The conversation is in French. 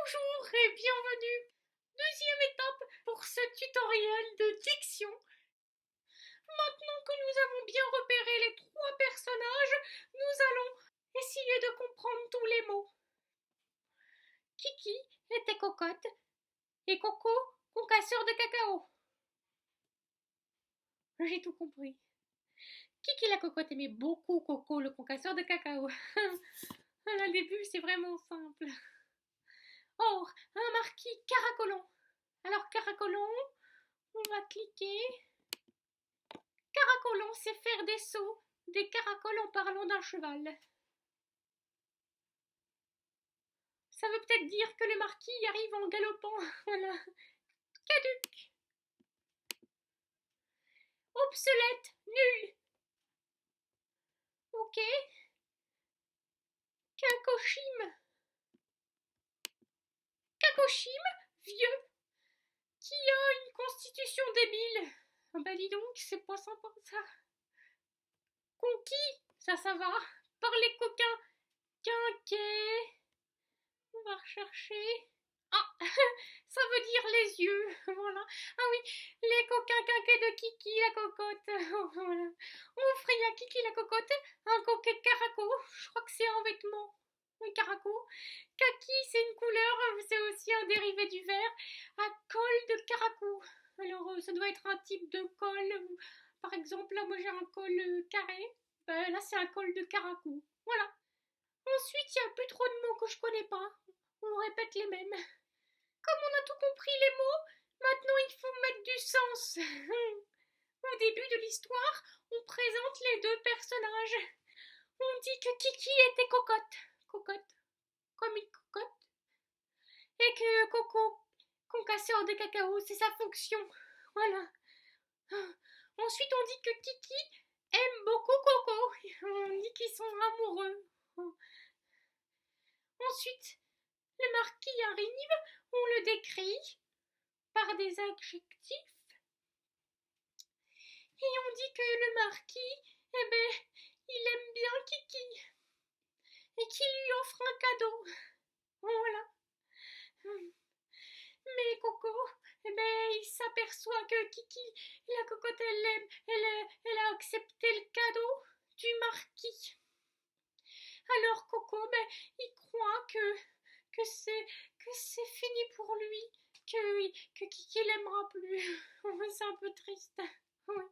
Bonjour et bienvenue. Deuxième étape pour ce tutoriel de diction. Maintenant que nous avons bien repéré les trois personnages, nous allons essayer de comprendre tous les mots. Kiki était cocotte et Coco, concasseur de cacao. J'ai tout compris. Kiki la cocotte aimait beaucoup Coco le concasseur de cacao. À début, c'est vraiment simple. Or, un marquis caracolant. Alors caracolant, on va cliquer. Caracolant, c'est faire des sauts, des caracoles en parlant d'un cheval. Ça veut peut-être dire que le marquis arrive en galopant. Voilà. Caduc. Obsolète, nul. Ok. Cacochime. Cacochime, vieux, qui a une constitution débile. Ah bah dis donc, c'est pas sympa ça. Conquis, ça va. Parler coquin, quinquet. On va rechercher. Ah, ça veut dire les yeux, voilà. Ah oui, les coquins quinquets de Kiki la cocotte, voilà. On offrit à Kiki la cocotte un coquet caraco, je crois que c'est un vêtement, un caraco. Kaki, c'est une couleur, c'est aussi un dérivé du vert, un col de caraco. Alors, ça doit être un type de col, par exemple, là, moi j'ai un col carré, là c'est un col de caraco, voilà. Ensuite, il n'y a plus trop de mots que je connais pas, on répète les mêmes. Comme on a tout compris les mots, maintenant il faut mettre du sens. Au début de l'histoire, on présente les deux personnages. On dit que Kiki était cocotte, cocotte, comme une cocotte, et que Coco, concasseur de cacao, c'est sa fonction. Voilà. Ensuite, on dit que Kiki aime beaucoup Coco. On dit qu'ils sont amoureux. Ensuite, le marquis arrive, on le décrit par des adjectifs. Et on dit que le marquis, eh ben, il aime bien Kiki. Et qu'il lui offre un cadeau. Voilà. Mais Coco, eh ben, il s'aperçoit que Kiki, la cocotte, elle a accepté le cadeau du marquis. Alors Coco, ben, il croit que c'est fini pour lui, que Kiki l'aimera plus. C'est un peu triste. Ouais.